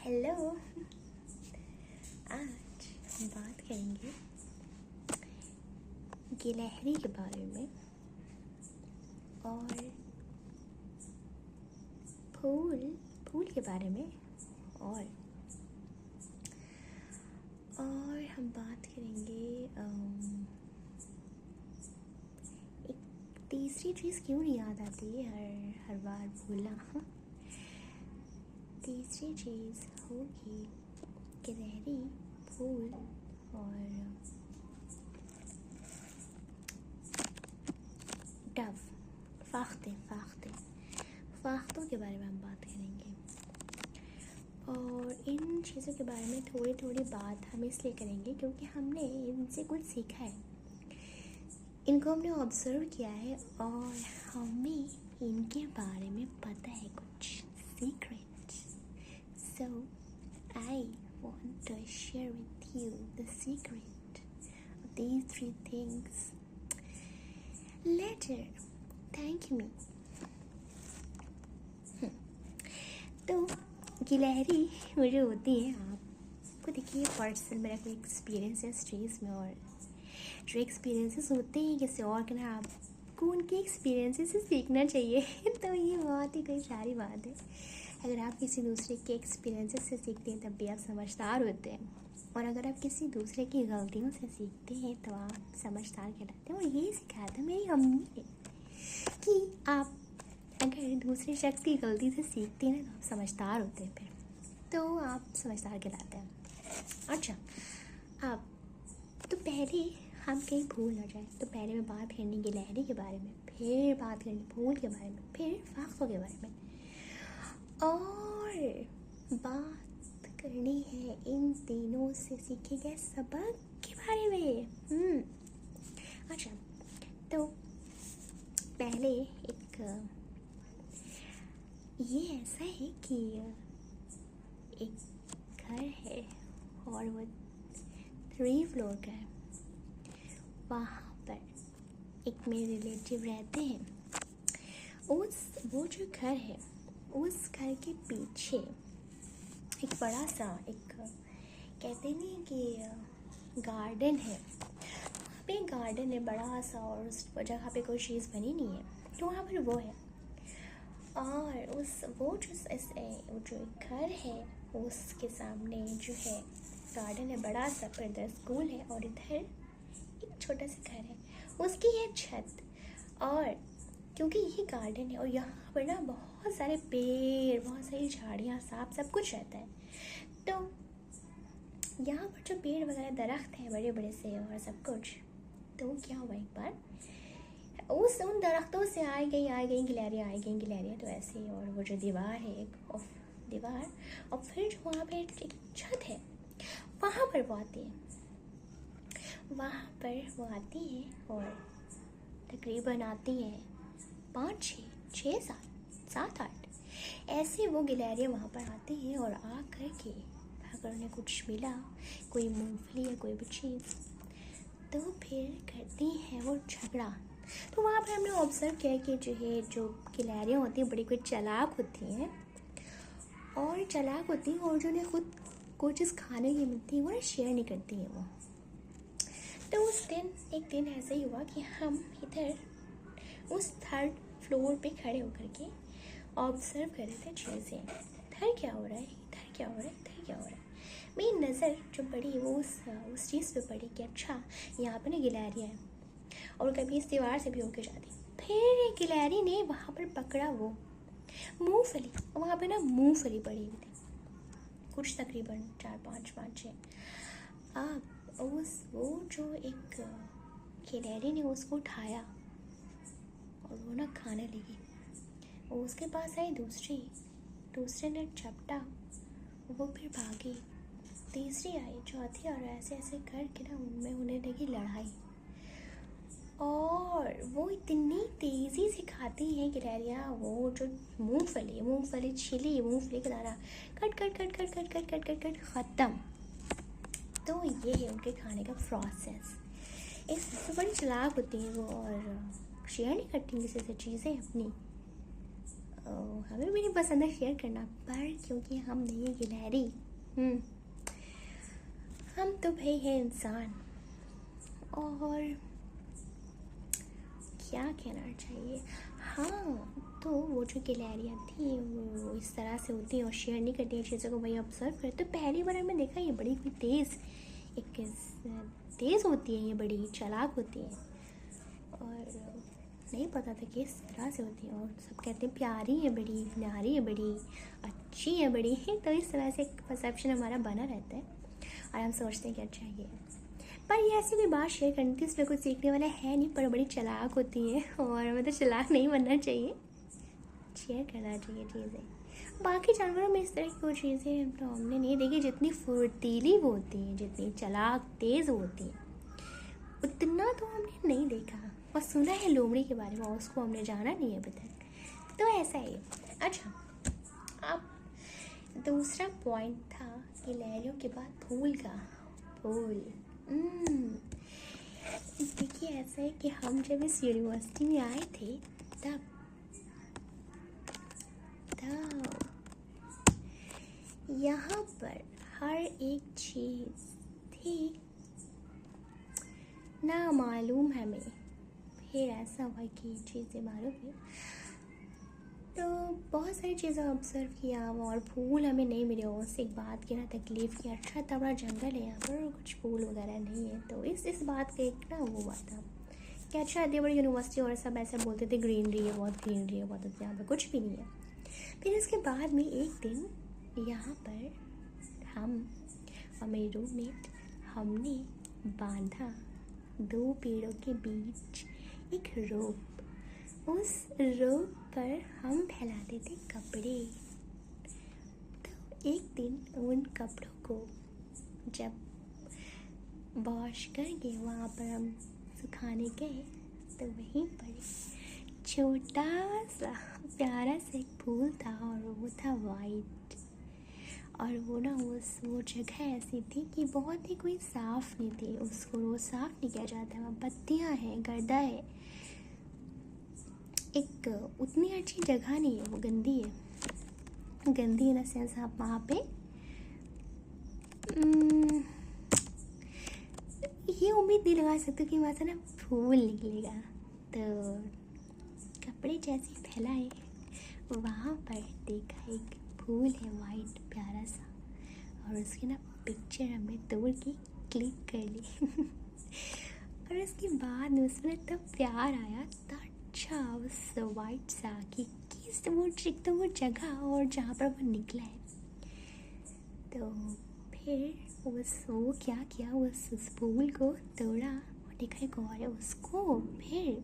Hello. आज हम बात करेंगे गिलहरी के बारे में और फूल के बारे में और हम बात करेंगे एक तीसरी चीज़ क्यों नहीं याद आती है हर बार भूलना। तीसरी चीज़ होगी गिलहरी, फूल और डव, फाख्तों के बारे में हम बात करेंगे। और इन चीज़ों के बारे में थोड़ी थोड़ी बात हम इसलिए करेंगे क्योंकि हमने इनसे कुछ सीखा है, इनको हमने ऑब्ज़र्व किया है और हमें इनके बारे में पता है कुछ secret. So, I want to share with you the secret of these 3 things. Later, thank me. तो गिलहरी मुझे होती है, आपको देखिए पर्सनल मेरा कोई एक्सपीरियंस है इस चीज़ में, और जो एक्सपीरियंसेस होते हैं किसी और के ना, आपको उनके एक्सपीरियंसेस से सीखना चाहिए। तो ये बहुत ही कोई सारी बात है। अगर आप किसी दूसरे के एक्सपीरियंसेस से सीखते हैं तब भी आप समझदार होते हैं, और अगर आप किसी दूसरे की गलतियों से सीखते हैं तो आप समझदार कहलाते हैं। और यही सिखाया था मेरी अम्मी ने कि आप अगर दूसरे शख्स की गलती से सीखते हैं ना तो आप समझदार होते हैं, फिर तो आप समझदार कहलाते हैं। अच्छा, आप तो पहले हम कहीं भूल ना जाए तो पहले मैं बात करनी गिलहरी के बारे में, फिर बात करनी फूल के बारे में, फिर फाख्तों के बारे में, और बात करनी है इन तीनों से सीखे गए सबक के बारे में। अच्छा, तो पहले एक ये ऐसा है कि एक घर है और वो 3 फ्लोर का है। वहाँ पर एक मेरे रिलेटिव रहते हैं। वो जो घर है उस घर के पीछे एक बड़ा सा कहते नहीं कि गार्डन है। वहाँ पे गार्डन है बड़ा सा, और उस जगह पे कोई चीज़ बनी नहीं है, तो वहाँ पर वो है। और वो जो एक घर है उसके सामने जो है गार्डन है बड़ा सा, पर इधर स्कूल है और इधर एक छोटा सा घर है, उसकी है छत। और क्योंकि ये गार्डन है और यहाँ पर ना बहुत सारे पेड़, बहुत सारी झाड़ियाँ, सांप, सब कुछ रहता है, तो यहाँ पर जो पेड़ वगैरह दरख्त हैं बड़े बड़े से और सब कुछ, तो क्या हुआ एक बार उन दरख्तों से आई गई गिलहरियाँ तो ऐसे ही। और वो जो दीवार है एक दीवार, और फिर जो वहाँ पे एक छत है वहाँ पर वो आती है और तकरीबन आती है 5, 6, 7, 8 ऐसे वो गिलहरियाँ वहाँ पर आती हैं। और आ कर के अगर उन्हें कुछ मिला, कोई मूंगफली या कोई भी चीज़, तो फिर करती हैं वो झगड़ा। तो वहाँ पर हमने ऑब्ज़र्व किया कि जो गिलहरियाँ होती हैं बड़ी कोई चालाक होती हैं, और जो उन्हें खुद कोई चीज़ खाने की मिलती है वो शेयर नहीं करती हैं वो। तो एक दिन ऐसा ही हुआ कि हम इधर उस 3rd फ्लोर पे खड़े होकर के ऑब्ज़र्व कर रहे थे चीज़ें, इधर क्या हो रहा है। मेरी नज़र जो पड़ी वो उस चीज़ पे पड़ी कि अच्छा यहाँ पे ना गिलहरियाँ हैं, और कभी इस दीवार से भी होके जाती। फिर एक गिलहरी ने वहाँ पर पकड़ा वो मूँगफली, वहाँ पे ना मूँगफली पड़ी हुई थी, कुछ तकरीबन 4, 5, 6। अब वो जो एक गिलहरी ने उसको उठाया और वो ना खाने लगी। उसके पास आई दूसरे ने झपटा, वो फिर भागी, तीसरी आई, चौथी, और ऐसे करके ना उनमें होने लगी लड़ाई। और वो इतनी तेज़ी से खाती हैं गिलहरियाँ वो जो मूँगफली छिली, मूँगफली का दाना कट ख़त्म। तो ये है उनके खाने का प्रोसेस। इससे बड़ी चालाक होती है वो, और शेयर नहीं करती किसी से चीज़ें अपनी। हमें भी नहीं पसंद है शेयर करना, पर क्योंकि हम नहीं है गिलहरी, हम तो भाई है इंसान। और क्या कहना चाहिए, हाँ तो वो जो गिलहरियाँ थी वो इस तरह से होती हैं और शेयर नहीं करती हैं चीज़ों को, वही ऑब्जर्व करते। तो पहली बार हमने देखा ये बड़ी कोई तेज़ होती है, ये बड़ी चालाक होती है और नहीं पता था कि इस तरह से होती है। और सब कहते हैं प्यारी है बड़ी, न्यारी है बड़ी, अच्छी है बड़ी तो इस तरह से एक परसेप्शन हमारा बना रहता है और हम सोचते हैं कि अच्छा ये है। पर ये ऐसी कोई बात शेयर करनी थी, इसमें कुछ सीखने वाला है नहीं, पर बड़ी चालाक होती है और हमें तो चालाक नहीं बनना चाहिए, शेयर करना चाहिए चीज़ें। बाकी जानवरों में इस तरह की कोई चीज़ें तो हमने नहीं देखी, जितनी फुर्तीली वो होती हैं, जितनी चालाक तेज़ होती हैं, उतना तो हमने नहीं देखा। और सुना है लोमड़ी के बारे में, उसको हमने जाना नहीं है अभी तक। तो ऐसा ही। अच्छा, अब दूसरा पॉइंट था गिलहरियों के बाद फूल का। फूल देखिए ऐसा है कि हम जब इस यूनिवर्सिटी में आए थे तब यहाँ पर हर एक चीज़ थी ना मालूम हमें, फिर ऐसा हुआ कि चीज़ें मालूम हुई। तो बहुत सारी चीज़ें ऑब्जर्व किया और फूल हमें नहीं मिले, उससे एक बात की ना तकलीफ़ की। अच्छा इतना बड़ा जंगल है यहाँ पर और कुछ फूल वगैरह नहीं है, तो इस बात का एक ना वो बात था कि अच्छा इतनी बड़ी यूनिवर्सिटी और सब ऐसे बोलते थे ग्रीनरी है बहुत, ग्रीनरी है बहुत, यहाँ पर कुछ भी नहीं है। फिर इसके बाद में एक दिन यहाँ पर हम और मेरी रूममेट हमने बांधा 2 पेड़ों के बीच एक रोप। उस रोप पर हम फैलाते थे कपड़े। तो एक दिन उन कपड़ों को जब वॉश करके वहाँ पर हम सुखाने गए तो वहीं पर छोटा सा प्यारा सा एक फूल था और वो था वाइट। और वो ना वो जगह ऐसी थी कि बहुत ही कोई साफ़ नहीं थी, उसको रोज़ साफ़ नहीं किया जाता। वहाँ पत्तियाँ हैं, गर्दा है, एक उतनी अच्छी जगह नहीं है, वो गंदी है। गंदी इन द सेंस आप वहाँ पे ये उम्मीद नहीं लगा सकते कि वहाँ से ना फूल निकलेगा। तो कपड़े जैसे फैलाए वहाँ पर देखा एक फूल है वाइट प्यारा सा, और उसकी ना पिक्चर हमने तोड़ के क्लिक कर ली और उसके बाद में उसमें इतना प्यार आया, इतना अच्छा उस वाइट सा कि वो जगह और जहाँ पर वो निकला है। तो फिर वो क्या किया, उस फूल को तोड़ा और देखा एक और है, उसको फिर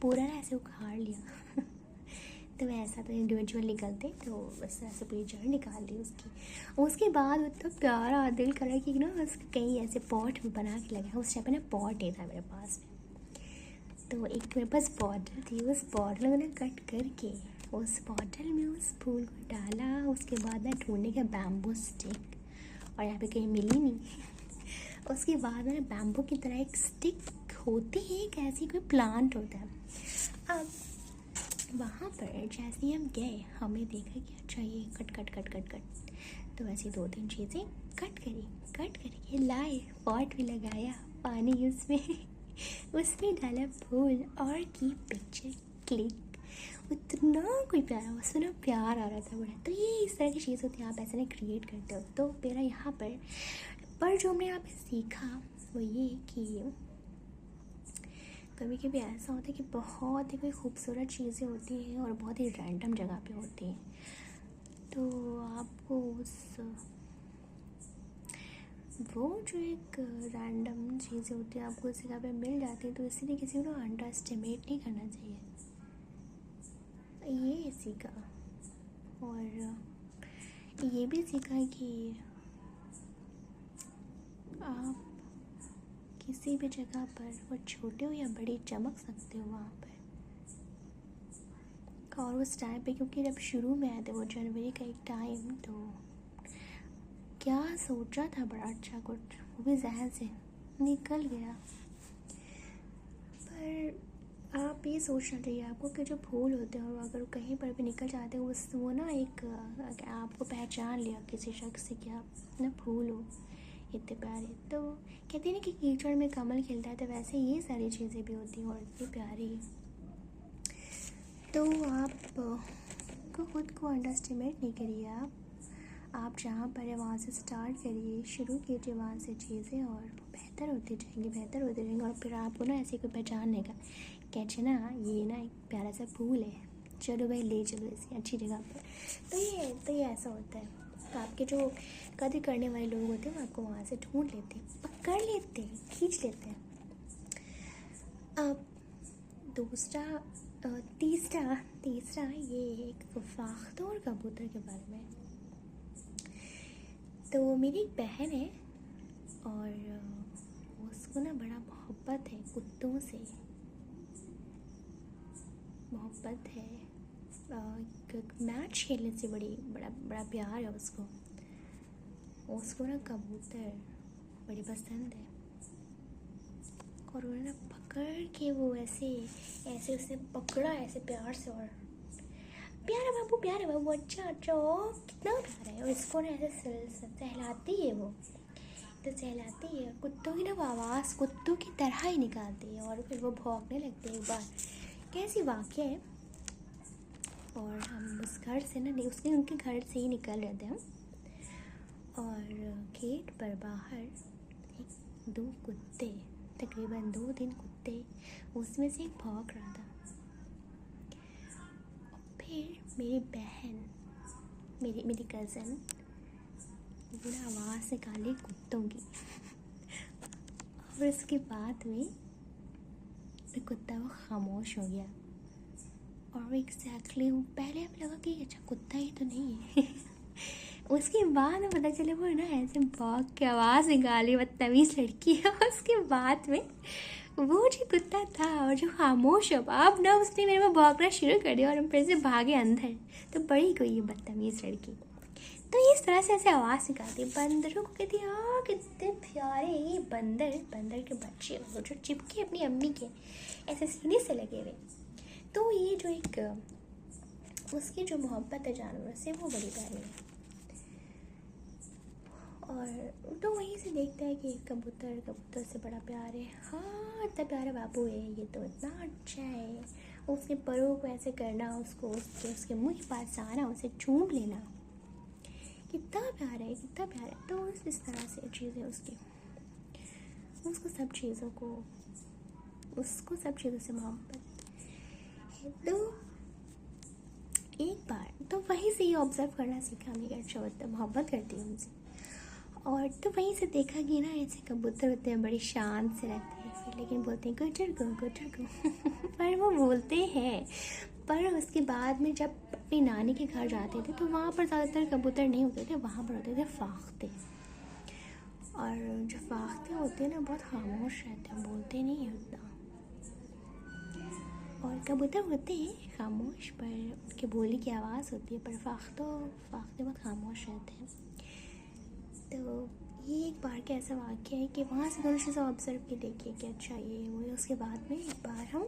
पूरा ना ऐसे उखाड़ लिया तो ऐसा तो इंडिविजुअल निकलते, तो बस ऐसे पूरी जड़ निकाल दी उसकी। उसके बाद इतना प्यारा दिल करा कि ना उसके कहीं ऐसे पॉट में बना के लगा। उस टाइम पे ना पॉट नहीं था मेरे पास में, तो एक मेरे पास बॉटल थी, उस बॉटल में ना कट करके उस बॉटल में उस फूल को डाला। उसके बाद ना ढूंढने का बैम्बू स्टिक, और यहाँ पे कहीं मिली नहीं उसके बाद ना बैम्बू की तरह एक स्टिक होती है, एक ऐसी कोई प्लांट होता है। अब वहाँ पर जैसे ही हम गए हमें देखा कि अच्छा ये कट तो ऐसी 2-3 चीज़ें कट करके लाए, पॉट भी लगाया, पानी उसमें डाला फूल और की पिक्चर क्लिक। उतना कोई प्यारा, उसमें ना प्यार आ रहा था बड़ा। तो ये इस तरह की चीज़ होती है, आप ऐसे ना क्रिएट करते हो। तो मेरा यहाँ पर जो हमने यहाँ पे सीखा वो ये कि कभी कभी ऐसा होता है कि बहुत ही कोई खूबसूरत चीज़ें होती हैं और बहुत ही रैंडम जगह पे होती हैं, तो आपको वो जो एक रैंडम चीज़ें होती हैं आपको उस जगह पे मिल जाती है, तो इसीलिए किसी को अंडर एस्टिमेट नहीं करना चाहिए। ये सीखा, और ये भी सीखा कि आप किसी भी जगह पर वो छोटे हो या बड़ी चमक सकते हो वहाँ पर। और उस टाइम पे क्योंकि जब शुरू में आए थे वो जनवरी का एक टाइम, तो क्या सोचा था बड़ा अच्छा कुछ, वो भी जहन से निकल गया। पर आप ये सोचना चाहिए आपको कि जो फूल होते हैं और अगर कहीं पर भी निकल जाते हैं वो ना एक आपको पहचान लिया किसी शख्स से कि आप ना फूल हो इतने प्यारे, तो कहते हैं ना कि कीचड़ में कमल खिलता है, तो वैसे ये सारी चीज़ें भी होती हैं और इतनी प्यारी। तो आप को खुद को अंडर एस्टिमेट नहीं करिए, आप जहाँ पर है वहाँ से स्टार्ट करिए, शुरू कीजिए वहाँ से चीज़ें और बेहतर होती जाएंगी और फिर आपको ना ऐसे कोई पहचान लेगा, कहते ना ये ना एक प्यारा सा फूल है, चलो भाई ले चलो इसे अच्छी जगह पर। तो ये ऐसा होता है। तो आपके जो कदर करने वाले लोग होते हैं वो आपको वहाँ से ढूंढ लेते हैं, पकड़ लेते हैं, खींच लेते हैं। अब तीसरा ये एक फाख्तोर कबूतर के बारे में। तो मेरी एक बहन है और उसको ना बड़ा मोहब्बत है कुत्तों से, मोहब्बत है मैच खेलने से बड़ा प्यार है उसको ना कबूतर बड़ी पसंद है। और उन्होंने पकड़ के वो ऐसे उसने पकड़ा ऐसे प्यार से, और प्यारा बाबू अच्छा कितना प्यारा है। और इसको ना ऐसे सहलाती है, वो तो सहलाती है, कुत्तों की ना वो आवाज़ कुत्तों की तरह ही निकालती है और फिर वो भौंकने लगते हैं। एक बार कैसी वाक़या है, और हम उस घर से ना उनके घर से ही निकल रहे थे हम, और गेट पर बाहर दो कुत्ते, तकरीबन 2-3 कुत्ते, उसमें से एक भौंक रहा था। फिर मेरी बहन मेरी कज़न वो ना आवाज़ निकाली कुत्तों की, और उसके बाद में कुत्ता वो खामोश हो गया। और एग्जैक्टली वो पहले हमें लगा कि अच्छा कुत्ता ही तो नहीं है उसके बाद में पता चला वो ना ऐसे भौंक के आवाज़ निकाली, बदतमीज़ लड़की है। उसके बाद में वो जो कुत्ता था और जो खामोश अब ना उसने मेरे में भौंकना शुरू कर दिया और हम फिर से भागे अंदर। तो बड़ी कोई ये बदतमीज़ लड़की, तो इस तरह से ऐसे आवाज़ निकालती। बंदरों को कहती हाँ कितने प्यारे ये बंदर के बच्चे वो जो चिपके अपनी अम्मी के ऐसे सीने से लगे हुए। तो ये जो एक उसकी जो मोहब्बत है जानवर से वो बड़ी प्यारी है। और तो वहीं से देखता है कि कबूतर से बड़ा प्यार है, हाँ इतना प्यारा बाबू है, ये तो इतना अच्छा है। उसके परों को ऐसे करना, उसको उसके मुँह के पास आना, उसे चूम लेना, कितना प्यार है। तो इस तरह से चीज़ें उसको सब चीज़ों से मोहब्बत है। तो एक बार तो वहीं से ही ऑब्ज़र्व करना सीखा हमने, अच्छा होता मोहब्बत करती है उनसे। और तो वहीं से देखा कि ना ऐसे कबूतर होते हैं बड़े शांत से रहते हैं, फिर लेकिन बोलते हैं गुटर गो पर वो बोलते हैं। पर उसके बाद में जब अपनी नानी के घर जाते थे तो वहाँ पर ज़्यादातर कबूतर नहीं होते थे, वहाँ पर होते थे फाख्ते। और जो फाख्ते होते हैं ना बहुत खामोश रहते हैं, बोलते नहीं हैं उतना। और कबूतर होते हैं खामोश पर उनके बोली की आवाज़ होती है, पर फाख्ते बहुत खामोश रहते हैं। तो ये एक बार का ऐसा वाक़या है कि वहाँ से दोनों चीज़ें ऑब्ज़र्व की, देखिए कि अच्छा ये वो। उसके बाद में एक बार हम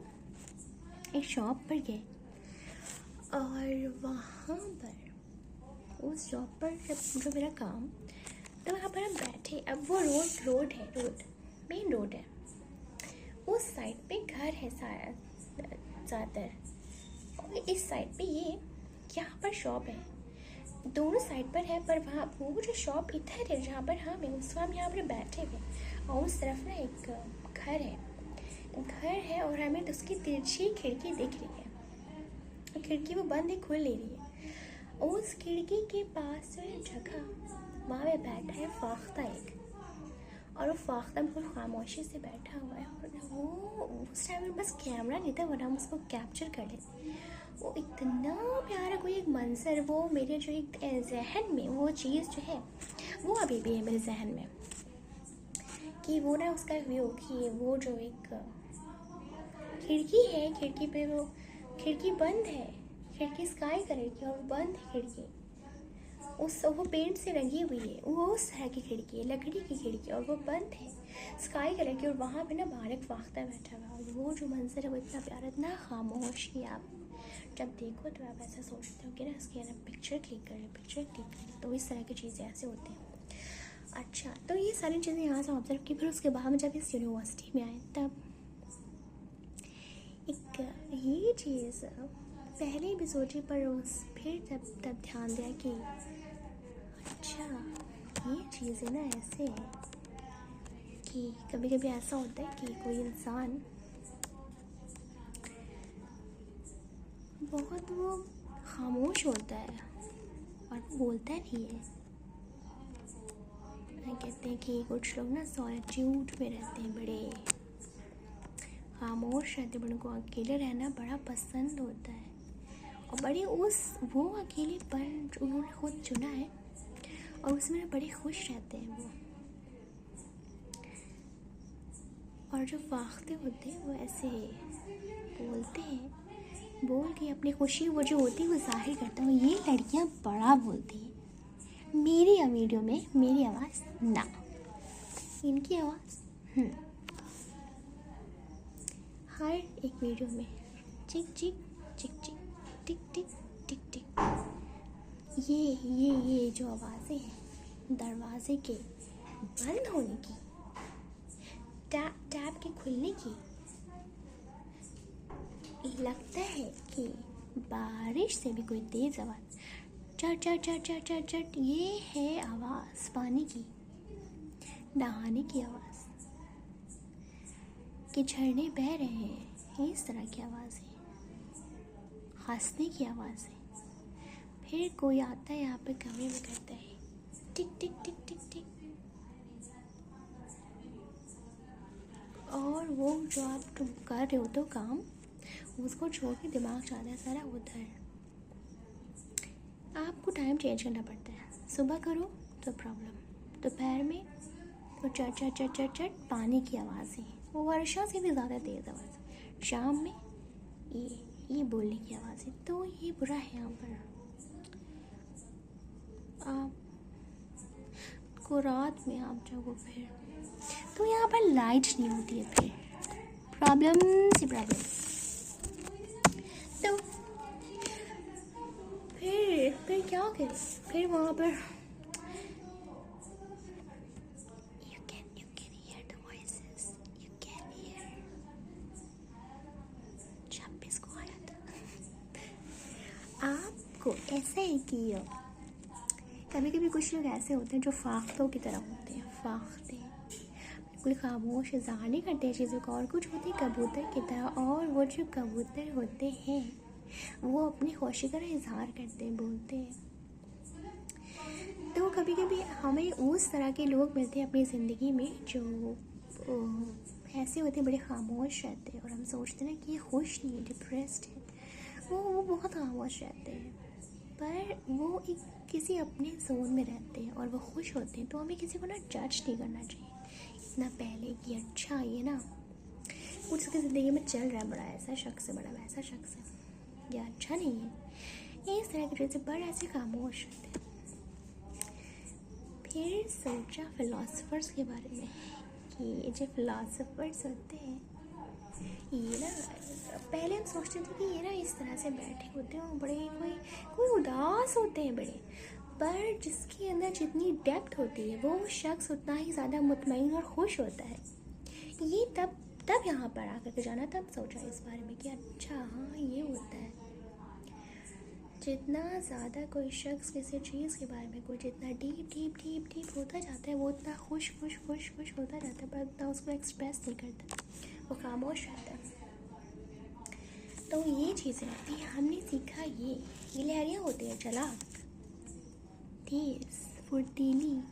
एक शॉप पर गए और वहाँ पर उस शॉप पर जो मेरा काम, तो वहाँ पर हम बैठे। अब वो रोड मेन रोड है, उस साइड पे घर है सारा ज़्यादातर, और इस साइड पे ये यहाँ पर शॉप है, दोनों साइड पर है। पर वहाँ वो जो शॉप इधर है जहाँ पर हम यहाँ पर बैठे हुए, और उस तरफ ना एक घर है और हमें तो उसकी तिरछी खिड़की दिख रही है। खिड़की वो बंद है, खुल नहीं रही है। उस खिड़की के पास जो जगह वहाँ पे बैठा है फाख्ता एक, और वो फाख्ता बिल्कुल खामोशी से बैठा हुआ है। और वो उस टाइम में बस कैमरा नहीं था वरना हम उसको कैप्चर कर लेते। वो इतना प्यारा कोई एक मंजर, वो मेरे जो एक जहन में वो चीज़ जो है वो अभी भी है मेरे जहन में, कि वो ना उसका व्यू, कि वो जो एक खिड़की है, खिड़की पे वो खिड़की बंद है, खिड़की स्काई कलर की और बंद है खिड़की। वो पेंट से रंगी हुई है, वो उस तरह की खिड़की है, लकड़ी की खिड़की, और वो बंद है, स्काई कलर की, और वहाँ पे ना बाहर एक फाख्ता बैठा हुआ, और वो जो मंजर है वो इतना प्यारा, इतना खामोश कि आप जब देखो तो आप ऐसा सोचते हो कि ना इसकी ना पिक्चर क्लिक करें। तो इस तरह की चीज़ें ऐसे होती हैं। अच्छा, तो ये सारी चीज़ें यहाँ से ऑब्जर्व की। फिर उसके बाद में जब इस यूनिवर्सिटी में आए तब एक ये चीज़ पहले भी सोची, पर फिर तब ध्यान दिया कि अच्छा ये चीज़ें ना ऐसे है कि कभी कभी ऐसा होता है कि कोई इंसान बहुत वो खामोश होता है और वो बोलता नहीं है। कहते हैं कि कुछ लोग ना सॉलिट्यूड में रहते हैं, बड़े खामोश रहते हैं, बड़ों को अकेले रहना बड़ा पसंद होता है, और बड़े वो अकेलेपन जो उन्होंने खुद चुना है और उसमें बड़े खुश रहते हैं वो। और जो फाख्ते होते हैं वो ऐसे बोलते हैं, बोल के अपनी खुशी वो जो होती है वो जाहिर करते हैं। ये लड़कियां बड़ा बोलती हैं, मेरी वीडियो में मेरी आवाज़ ना, इनकी आवाज़ हर एक वीडियो में चिक चिक चिक चिक टिक टिक टिक टिक। ये जो आवाज़ें हैं दरवाजे के बंद होने की, टैप के खुलने की, लगता है कि बारिश से भी कोई तेज़ आवाज़, चट चट चट चट चट चट, ये है आवाज़ पानी की, नहाने की आवाज़, कि झरने बह रहे हैं, इस तरह की आवाज़ है, हंसने की आवाज़ है। फिर कोई आता है यहाँ पे कमरे में, करता है टिक टिक टिक टिक टिक, और वो जो आप कर रहे हो तो काम, उसको छोड़ के दिमाग जाता है सारा उधर। आपको टाइम चेंज करना पड़ता है, सुबह करो तो प्रॉब्लम, दोपहर में तो चट चट चट चट चट पानी की आवाज़ है, वो वर्षा से भी ज़्यादा तेज़ आवाज़, शाम में ये बोलने की आवाज़ है। तो ये बुरा है यहाँ पर। आपको रात में आप जाओ फिर तो यहाँ पर लाइट नहीं होती है, फिर प्रॉब्लम सी प्रॉब्लम। तो फिर क्या करें, फिर वहाँ पर you can hear the voices, you can hear 26 को आया था। आपको ऐसा है कि कभी कभी कुछ लोग ऐसे होते हैं जो फाख्तों की तरह होते हैं, फाख्ते बिल्कुल खामोश, इज़हार नहीं करते चीज़ों का, और कुछ होते हैं कबूतर की तरह, और वो जो कबूतर होते हैं वो अपनी खुशी का इज़हार करते हैं, बोलते हैं। तो कभी कभी हमें उस तरह के लोग मिलते हैं अपनी ज़िंदगी में जो ऐसे होते हैं, बड़े खामोश रहते हैं, और हम सोचते हैं कि ये खुश नहीं है, डिप्रेस्ड है। वो बहुत खामोश रहते हैं, पर वो एक किसी अपने जोन में रहते हैं और वो खुश होते हैं। तो हमें किसी को ना जज नहीं करना चाहिए इतना पहले कि अच्छा ये ना कुछ उसकी ज़िंदगी में चल रहा है, बड़ा ऐसा शख्स है, बड़ा वैसा शख्स है, ये अच्छा नहीं है, इस तरह की चीज़ें बड़े ऐसे खामोश रहते हैं। फिर सोचा फिलोसफर्स के बारे में कि ये जो फिलोसफर्स होते हैं ये ना, पहले हम सोचते थे कि ये ना इस तरह से बैठे होते हैं, बड़े कोई उदास होते हैं बड़े, पर जिसके अंदर जितनी डेप्थ होती है वो शख्स उतना ही ज़्यादा मुतमईन और खुश होता है। ये तब यहाँ पर आकर के जाना, तब सोचा इस बारे में कि अच्छा हाँ ये होता है। जितना ज़्यादा कोई शख्स किसी चीज़ के बारे में कोई जितना डीप होता जाता है, वो उतना खुश होता जाता है, पर उतना उसको एक्सप्रेस नहीं करता, वो खामोश रहता है। तो ये चीज़ें रहती हैं। हमने सीखा ये गिलहरियाँ होती हैं चालाक, तेज़, फुर्तीली।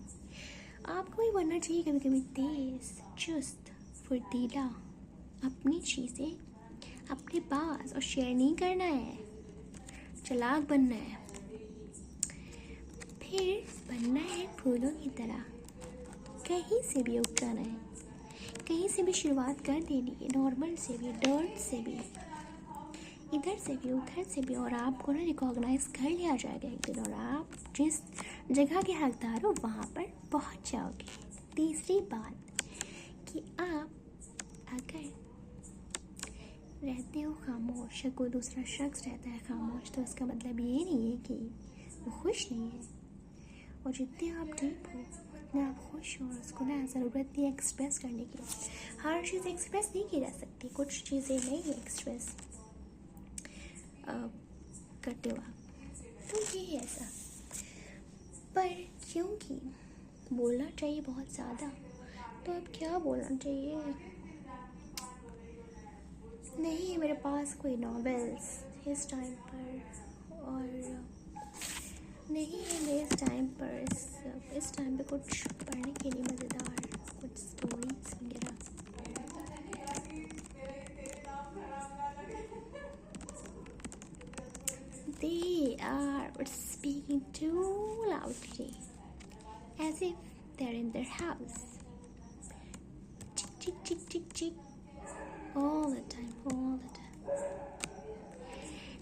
आपको भी बनना चाहिए कभी कभी तेज़, चुस्त, फुर्तीला, अपनी चीज़ें अपने पास और शेयर नहीं करना है, चालाक बनना है। फिर बनना है फूलों की तरह, कहीं से भी उग जाना है, कहीं से भी शुरुआत कर देनी है, नॉर्मल से भी, डर्ट से भी, इधर से भी उधर से भी, और आपको ना रिकॉग्नाइज कर लिया जाएगा एक दिन। और आप जिस जगह के हकदार हो वहाँ पर पहुँच जाओगे। तीसरी बात कि आप अगर रहते हो खामोश या कोई दूसरा शख्स रहता है खामोश, तो इसका मतलब ये नहीं है कि वो खुश नहीं है। और जितने आप डीप हो उतने आप खुश हो, और उसको ना ज़रूरत नहीं है एक्सप्रेस करने की। हर चीज़ एक्सप्रेस नहीं की जा सकती, कुछ चीज़ें नहीं एक्सप्रेस करते हो आप, तो ये है ऐसा। पर क्योंकि बोलना चाहिए बहुत ज़्यादा, तो अब क्या बोलना चाहिए। नहीं है मेरे पास कोई नॉवेल्स इस टाइम पर, और नहीं है मेरे टाइम पर इस टाइम पे कुछ पढ़ने के लिए मज़ेदार कुछ स्टोरीज वगैरह। They are speaking too loudly as if they're in their house. Chick, chick, chick, chick, chick. All the time.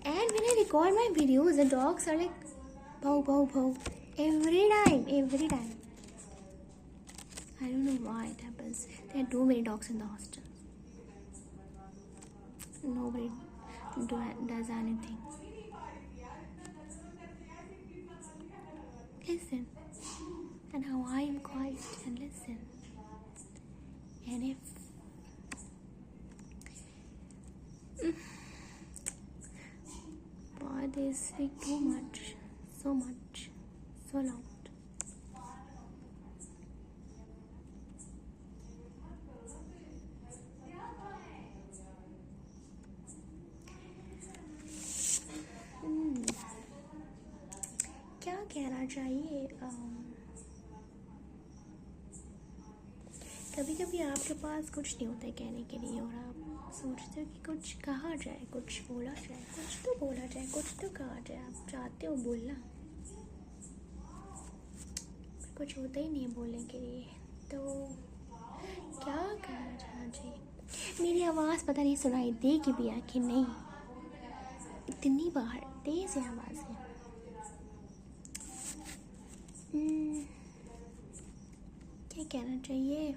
And when I record my videos, the dogs are like bow, bow, bow. Every time. I don't know why it happens. There are too many dogs in the hostel. Nobody does anything. Listen. And how I am quiet and listen. And if why they speak too much, so loud. क्या कहना चाहिए। कभी कभी आपके पास कुछ नहीं होता है कहने के लिए, और आप सोचते हो कि कुछ कहा जाए, कुछ बोला जाए, कुछ तो बोला जाए, कुछ तो कहा जाए। आप चाहते हो बोलना, पर कुछ होता ही नहीं है बोलने के लिए, तो क्या करना जाना चाहिए। मेरी आवाज़ पता नहीं सुनाई देगी भी या कि नहीं, इतनी बाहर तेज़ है आवाज़ है। क्या कहना चाहिए।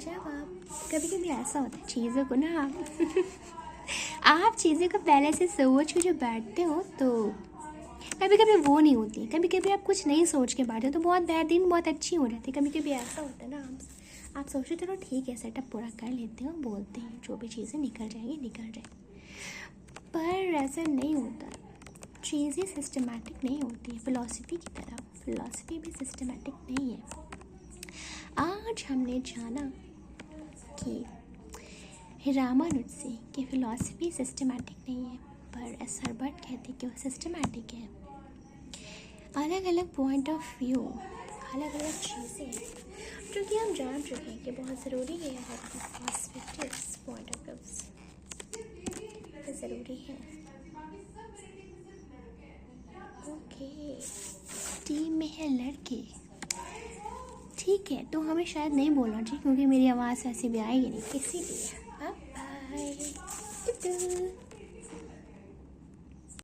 जब आप कभी ऐसा होता है चीज़ों को ना आप चीज़ों को पहले से सोच के जो बैठते हो, तो कभी वो नहीं होती। कभी आप कुछ नहीं सोच के बैठते हो तो बहुत बेहतरीन, बहुत अच्छी हो जाती है। कभी ऐसा होता है ना, आप सोचते चलो ठीक है, सेटअप पूरा कर लेते हो, बोलते हैं, जो भी चीज़ें निकल जाए, पर ऐसा नहीं होता। चीज़ें सिस्टमेटिक नहीं होती, फ़िलॉसफी की तरह। फ़िलॉसफी भी सिस्टमेटिक नहीं है। आज हमने जाना कि रामानुज से कि फ़िलॉसफी सिस्टमेटिक नहीं है, पर एस हर्बर्ट कहते कि वो सिस्टमेटिक है। अलग अलग पॉइंट ऑफ व्यू, अलग अलग चीज़ें जो कि हम जान चुके हैं कि बहुत ज़रूरी है। हर पर्सपेक्टिव्स, पॉइंट ऑफ व्यूज़ ज़रूरी है। ओके, टीम में है लड़के, ठीक है, तो हमें शायद नहीं बोलना चाहिए क्योंकि मेरी आवाज़ ऐसी भी आएगी नहीं, इसीलिए। बाय।